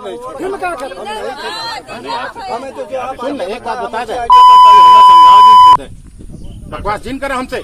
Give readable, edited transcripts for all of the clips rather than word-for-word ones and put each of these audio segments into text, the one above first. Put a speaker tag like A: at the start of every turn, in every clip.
A: Film क्या कर हमें तो क्या आप सुन एक बात बता दे बकवास जिन करे हमसे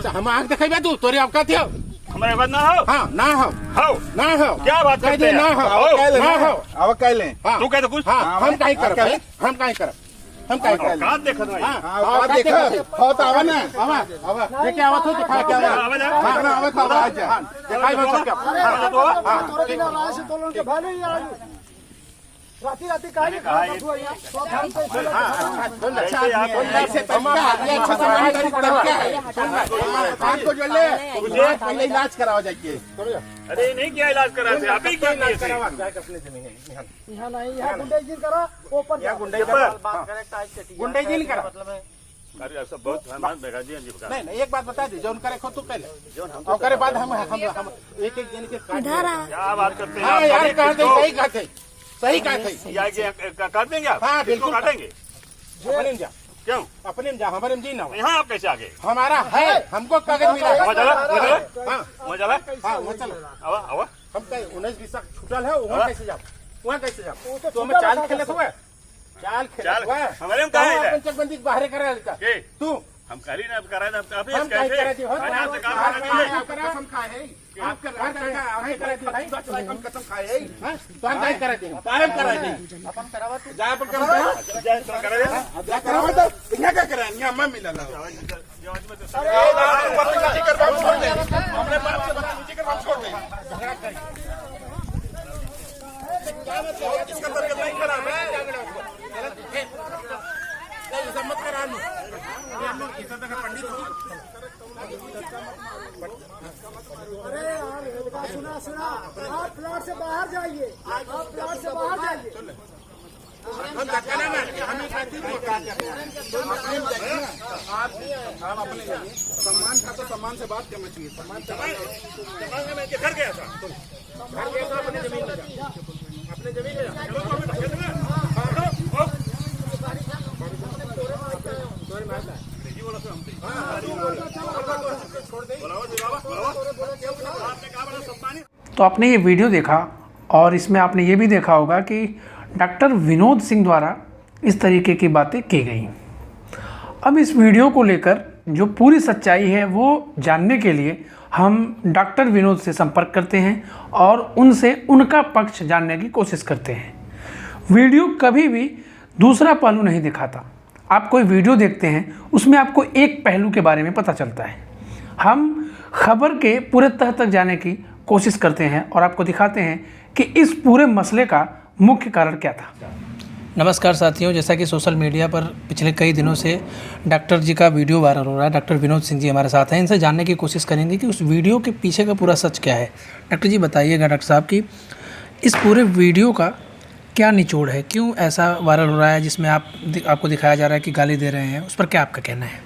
A: हम आँख दिखाई तू तोरी आपका थे
B: हमारे बात ना हो।
A: हाँ ना हो ना हो
B: क्या बात करते हैं?
A: ना हो ना हो
C: अब कह लें
B: तू कहते कुछ
A: हम काहे करब हम काहे करब हम काहे करब
B: कहाँ देखत भाई?
C: आप देखो हो तो आवा ना
A: आवा देखे आवत हो दिखा के आवा
C: आवा तो आवा
A: दिखाई बस क्या
C: हाँ
A: तोरे बिना राज से तोलन के भाले ही आज राती राती काहे बाबू यहां सब हम पे
C: ऐसे अच्छा सामान को जो ले पहले इलाज कराओ जाइए।
B: अरे नहीं किया इलाज करा थे आप ही क्यों नहीं थे?
A: यहां नहीं यहां गुंडाई करा ऊपर
C: या गुंडाई
A: बात करे टाइट से
C: गुंडाई जी नहीं करा
A: मतलब है
B: अरे सब बहुत हमारे बेगा जी जी बता
C: नहीं एक बात बता दे जोन करे खो तू पहले और करे बाद हम एक एक दिन के
B: क्या बात करते हैं
C: हाँ
B: आप?
C: यार कहते सही कहते
B: या काट देंगे आप?
C: हाँ,
B: किसको
C: बिल्कुल।
B: काटेंगे?
C: अपने में जा
B: क्यों?
C: अपने में जा हमारे में जी ना हो।
B: यहाँ आप कैसे आ गए?
C: हमारा है हमको कागज मिला है।
B: वहाँ चला
C: हाँ
B: वहाँ चला
C: हाँ वहाँ चलो
B: आवा आवा
C: हम कहीं 19-20 छूटल है वहाँ कैसे जाओ वहाँ कैसे जाओ तो हमें चाल खेले हुआ चाल
B: चाल
C: हुआ
B: हमारे में कहा है
C: चकबंदी बाहर करा
B: के?
C: तू
B: हम कह रही ना करा आप
C: हम कहीं करा दी
B: कसम
C: कसम खाए आप कसम खाए तो हम कहीं करा दी पायम करा दी अपन करावा तू जा अपन करावा जा करावा तो इन्हें क्या करा यहाँ मैं मिला ला बदतमीजी कर हम छोड़ दे हमने बाप से बदतमीजी कर हम छोड़ दे इसका मतलब नहीं करा मैं गलत मत करा लो इतना तक पंडित
A: अरे यार सुना आप प्लाट से बाहर जाइए आप प्लाट से बाहर जाइए
C: हम धक्का ना मार हमें कहती है क्या कर आप अपने जाइए सम्मान का तो सम्मान से बात करना चाहिए सम्मान में घर गया था घर गया था अपने जमीन में जा अपने जमीन में जा
D: तो आपने ये वीडियो देखा और इसमें आपने ये भी देखा होगा कि डॉक्टर विनोद सिंह द्वारा इस तरीके की बातें की गई। अब इस वीडियो को लेकर जो पूरी सच्चाई है वो जानने के लिए हम डॉक्टर विनोद से संपर्क करते हैं और उनसे उनका पक्ष जानने की कोशिश करते हैं। वीडियो कभी भी दूसरा पहलू नहीं दिखाता। आप कोई वीडियो देखते हैं उसमें आपको एक पहलू के बारे में पता चलता है। हम खबर के पूरे तह तक जाने की कोशिश करते हैं और आपको दिखाते हैं कि इस पूरे मसले का मुख्य कारण क्या था। नमस्कार साथियों, जैसा कि सोशल मीडिया पर पिछले कई दिनों से डॉक्टर जी का वीडियो वायरल हो रहा है। डॉक्टर विनोद सिंह जी हमारे साथ हैं, इनसे जानने की कोशिश करेंगे कि उस वीडियो के पीछे का पूरा सच क्या है। डॉक्टर जी बताइएगा डॉक्टर साहब कि इस पूरे वीडियो का क्या निचोड़ है, क्यों ऐसा वायरल हो रहा है जिसमें आपको दिखाया जा रहा है कि गाली दे रहे हैं, उस पर क्या आपका कहना है?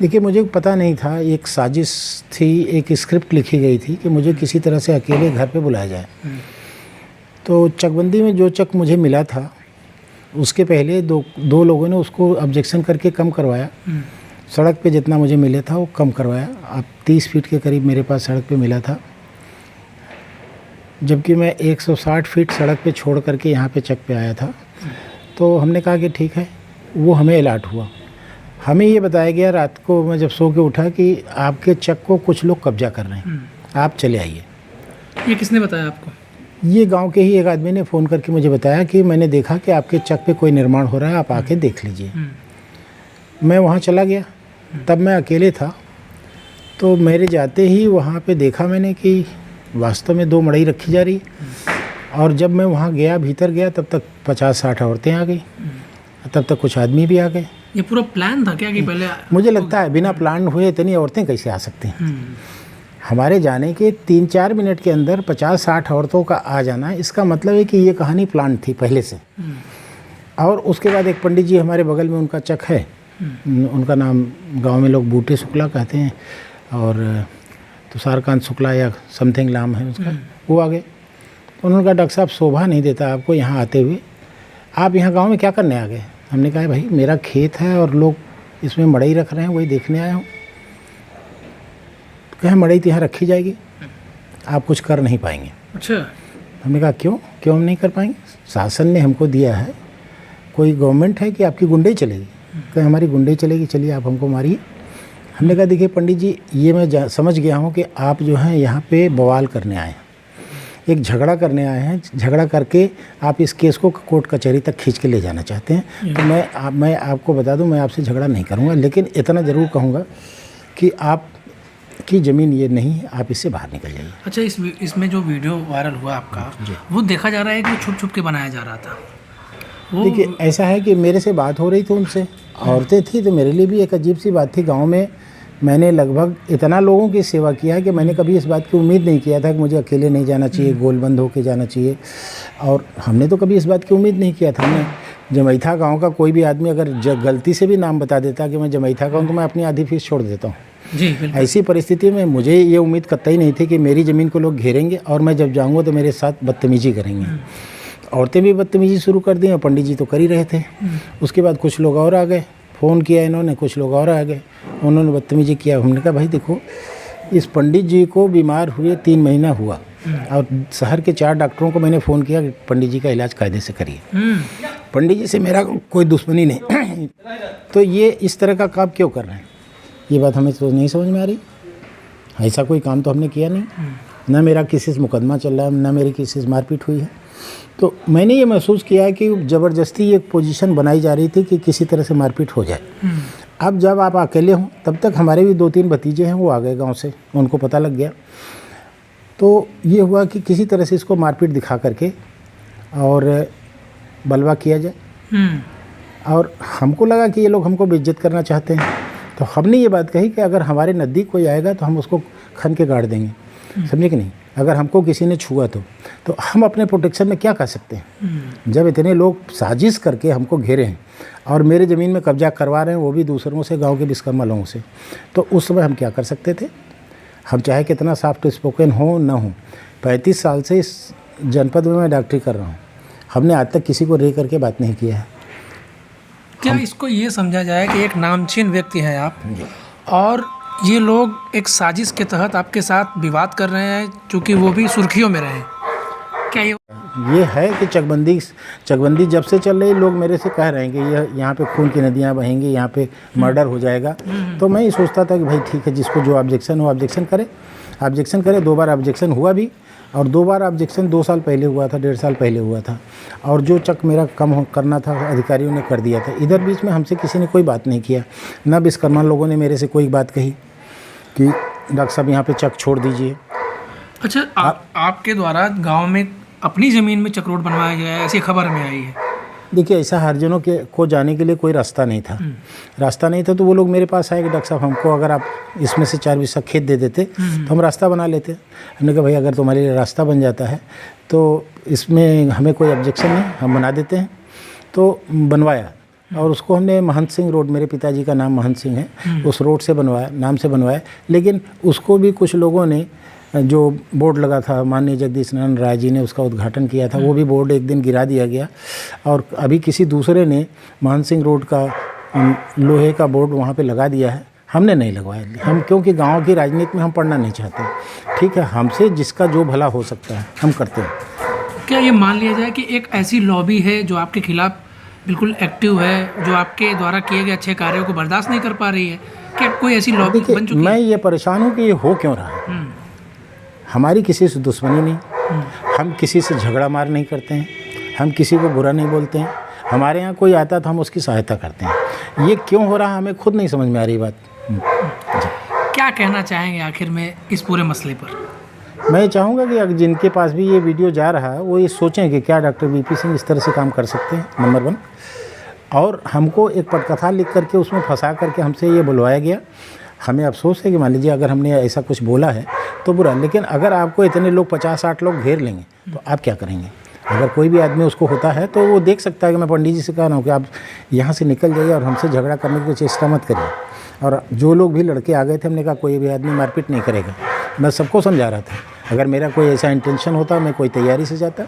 E: देखिए, मुझे पता नहीं था, एक साजिश थी, एक स्क्रिप्ट लिखी गई थी कि मुझे किसी तरह से अकेले घर पे बुलाया जाए। तो चकबंदी में जो चक मुझे मिला था उसके पहले दो लोगों ने उसको ऑब्जेक्शन करके कम करवाया। सड़क पे जितना मुझे मिले था वो कम करवाया। अब 30 फीट के करीब मेरे पास सड़क पे मिला था, जबकि मैं 160 फीट सड़क पे छोड़ करके यहाँ पे चक पे आया था। तो हमने कहा कि ठीक है, वो हमें अलॉट हुआ। हमें ये बताया गया रात को मैं जब सो के उठा कि आपके चक को कुछ लोग कब्जा कर रहे हैं, आप चले आइए।
D: ये किसने बताया आपको?
E: ये गांव के ही एक आदमी ने फ़ोन करके मुझे बताया कि मैंने देखा कि आपके चक पे कोई निर्माण हो रहा है, आप आके देख लीजिए। मैं वहाँ चला गया, तब मैं अकेले था। तो मेरे जाते ही वहाँ पे देखा मैंने कि वास्तव में 2 मड़ई रखी जा रही। और जब मैं वहाँ गया, भीतर गया, तब तक 50-60 औरतें आ गई, तब तक कुछ आदमी भी आ गए।
D: ये पूरा प्लान था क्या कि पहले?
E: मुझे लगता है बिना प्लान हुए इतनी औरतें कैसे आ सकती हैं। हमारे जाने के 3-4 मिनट के अंदर 50-60 औरतों का आ जाना, इसका मतलब है कि ये कहानी प्लान थी पहले से। और उसके बाद एक पंडित जी हमारे बगल में, उनका चक है, उनका नाम गांव में लोग बूटे शुक्ला कहते हैं, और तुषारकांत शुक्ला या समथिंग नाम है उसका। वो आ गए। उन्होंने कहा डॉक्टर साहब शोभा नहीं देता आपको यहाँ आते हुए, आप यहाँ गाँव में क्या करने आ गए? हमने कहा भाई मेरा खेत है और लोग इसमें मड़ई रख रहे हैं, वही देखने आया हूँ। कहें मड़ई तो यहाँ रखी जाएगी, आप कुछ कर नहीं पाएंगे।
D: अच्छा।
E: हमने कहा क्यों हम नहीं कर पाएंगे? शासन ने हमको दिया है, कोई गवर्नमेंट है कि आपकी गुंडे चलेगी? कहीं हमारी गुंडे चलेगी, चलिए आप हमको मारिए। हमने कहा देखिए पंडित जी, ये मैं समझ गया हूँ कि आप जो हैं यहाँ पे बवाल करने आए हैं, एक झगड़ा करने आए हैं, झगड़ा करके आप इस केस को कोर्ट कचहरी तक खींच के ले जाना चाहते हैं। तो मैं आपको बता दूं, मैं आपसे झगड़ा नहीं करूंगा, लेकिन इतना ज़रूर कहूँगा कि आपकी ज़मीन ये नहीं है, आप इससे बाहर निकल जाइए।
D: अच्छा, इसमें जो वीडियो वायरल हुआ आपका, वो देखा जा रहा है कि छुप छुप के बनाया जा रहा था।
E: देखिए ऐसा है कि मेरे से बात हो रही थी उनसे, औरतें थी, तो मेरे लिए भी एक अजीब सी बात थी। गाँव में मैंने लगभग इतना लोगों की सेवा किया है कि मैंने कभी इस बात की उम्मीद नहीं किया था कि मुझे अकेले नहीं जाना चाहिए, गोलबंद होके जाना चाहिए। और हमने तो कभी इस बात की उम्मीद नहीं किया था। हमने जमैथा गांव का कोई भी आदमी अगर गलती से भी नाम बता देता कि मैं जमैथा का हूँ, तो मैं अपनी आधी फीस छोड़ देता हूँ
D: जी।
E: ऐसी परिस्थिति में मुझे ये उम्मीद कतई नहीं थी कि मेरी ज़मीन को लोग घेरेंगे और मैं जब जाऊँगा तो मेरे साथ बदतमीजी करेंगे। औरतें भी बदतमीजी शुरू कर दी और पंडित जी तो कर ही रहे थे। उसके बाद कुछ लोग और आ गए, फ़ोन किया इन्होंने, कुछ लोग और आ गए, उन्होंने बदतमीजी किया। हमने कहा भाई देखो, इस पंडित जी को बीमार हुए 3 महीना हुआ और शहर के 4 डॉक्टरों को मैंने फ़ोन किया कि पंडित जी का इलाज कायदे से करिए। पंडित जी से मेरा कोई दुश्मनी नहीं तो ये इस तरह का काम क्यों कर रहे हैं, ये बात हमें तो नहीं समझ में आ रही। ऐसा कोई काम तो हमने किया नहीं, ना मेरा किसी से मुकदमा चल रहा है, ना मेरी किसी से मारपीट हुई है। तो मैंने ये महसूस किया है कि ज़बरदस्ती एक पोजीशन बनाई जा रही थी कि किसी तरह से मारपीट हो जाए। अब जब आप अकेले हों, तब तक हमारे भी 2-3 भतीजे हैं, वो आ गए गांव से, उनको पता लग गया। तो ये हुआ कि किसी तरह से इसको मारपीट दिखा करके और बलवा किया जाए। और हमको लगा कि ये लोग हमको बेइज्जत करना चाहते हैं, तो हमने ये बात कही कि अगर हमारे नज़दीक कोई आएगा तो हम उसको खन के गाड़ देंगे, समझे कि नहीं। अगर हमको किसी ने छुआ तो हम अपने प्रोटेक्शन में क्या कर सकते हैं। जब इतने लोग साजिश करके हमको घेरे हैं और मेरे ज़मीन में कब्जा करवा रहे हैं, वो भी दूसरों से, गांव के विश्वकर्मा लोगों से, तो उस समय हम क्या कर सकते थे। हम चाहे कितना सॉफ्ट स्पोकन हो ना हो, 35 साल से इस जनपद में मैं डॉक्टरी कर रहा हूँ, हमने आज तक किसी को रे करके बात नहीं किया है।
D: क्या इसको ये समझा जाए कि एक नामचीन व्यक्ति हैं आप, और ये लोग एक साजिश के तहत आपके साथ विवाद कर रहे हैं, चूँकि वो भी सुर्खियों में रहे? क्या
E: ये है कि चकबंदी जब से चल रही, लोग मेरे से कह रहे हैं कि यहाँ पे खून की नदियाँ बहेंगी, यहाँ पे मर्डर हो जाएगा। तो मैं ये सोचता था कि भाई ठीक है, जिसको जो ऑब्जेक्शन हो ऑब्जेक्शन करे। 2 बार ऑब्जेक्शन हुआ भी, और 2 बार ऑब्जेक्शन 2 साल पहले हुआ था, 1.5 साल पहले हुआ था, और जो चक मेरा कम करना था अधिकारियों ने कर दिया था। इधर बीच में हमसे किसी ने कोई बात नहीं किया, ना विश्वकर्मा लोगों ने मेरे से कोई बात कही कि डॉक्टर साहब यहाँ पे चक छोड़ दीजिए।
D: अच्छा, आपके द्वारा गांव में अपनी ज़मीन में चक रोड बनवाया गया है, ऐसी खबर में आई है?
E: देखिए, ऐसा हरिजनों को जाने के लिए कोई रास्ता नहीं था, तो वो लोग मेरे पास आए कि डॉक्टर साहब हमको अगर आप इसमें से 4 बीसा खेत दे देते तो हम रास्ता बना लेते। हमने कहा भाई अगर तुम्हारे लिए रास्ता बन जाता है तो इसमें हमें कोई ऑब्जेक्शन नहीं, हम बना देते हैं। तो बनवाया, और उसको हमने महंत सिंह रोड, मेरे पिताजी का नाम महंत सिंह है, उस रोड से नाम से बनवाया। लेकिन उसको भी कुछ लोगों ने, जो बोर्ड लगा था, माननीय जगदीश नारायण राय जी ने उसका उद्घाटन किया था, वो भी बोर्ड एक दिन गिरा दिया गया। और अभी किसी दूसरे ने महंत सिंह रोड का लोहे का बोर्ड वहाँ पे लगा दिया है, हमने नहीं लगवाया। हम क्योंकि गांव की राजनीति में हम पढ़ना नहीं चाहते। ठीक है, हमसे जिसका जो भला हो सकता है हम करते हैं।
D: क्या ये मान लिया जाए कि एक ऐसी लॉबी है जो आपके खिलाफ बिल्कुल एक्टिव है, जो आपके द्वारा किए गए अच्छे कार्यों को बर्दाश्त नहीं कर पा रही है? क्या कोई ऐसी लॉबी बन चुकी है?
E: मैं ये परेशान हूँ कि ये हो क्यों रहा है। हमारी किसी से दुश्मनी नहीं, हम किसी से झगड़ा मार नहीं करते हैं, हम किसी को बुरा नहीं बोलते हैं। हमारे यहाँ कोई आता तो हम उसकी सहायता करते हैं। ये क्यों हो रहा है हमें खुद नहीं समझ में आ रही बात।
D: क्या कहना चाहेंगे आखिर में इस पूरे मसले पर?
E: मैं चाहूँगा कि अगर जिनके पास भी ये वीडियो जा रहा है वो ये सोचें कि क्या डॉक्टर बीपी सिंह इस तरह से काम कर सकते हैं, नंबर 1। और हमको एक पटकथा लिख करके उसमें फंसा करके हमसे ये बुलवाया गया। हमें अफसोस है कि मान लीजिए अगर हमने ऐसा कुछ बोला है तो बुरा, लेकिन अगर आपको इतने लोग 50-60 लोग घेर लेंगे तो आप क्या करेंगे? अगर कोई भी आदमी उसको होता है तो वो देख सकता है कि मैं पंडित जी से कह रहा हूँ कि आप यहाँ से निकल जाइए और हमसे झगड़ा करने की चेष्टा मत करिए। और जो लोग भी लड़के आ गए थे, हमने कहा कोई भी आदमी मारपीट नहीं करेगा। मैं सबको समझा रहा था, अगर मेरा कोई ऐसा इंटेंशन होता मैं कोई तैयारी से जाता,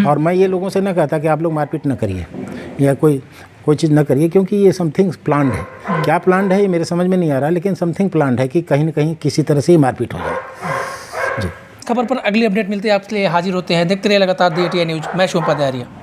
E: और मैं ये लोगों से न कहता कि आप लोग मारपीट न करिए या कोई चीज़ न करिए, क्योंकि ये समथिंग प्लान्ड है। क्या प्लान्ड है ये मेरे समझ में नहीं आ रहा, लेकिन समथिंग प्लान्ड है कि कहीं ना कहीं किसी तरह से ही मारपीट हो जाए। जी,
D: खबर पर अगली अपडेट मिलती है आपके लिए हाजिर होते हैं। देखते रहिए लगातार DATI न्यूज़। मैं शुभ पधारिया।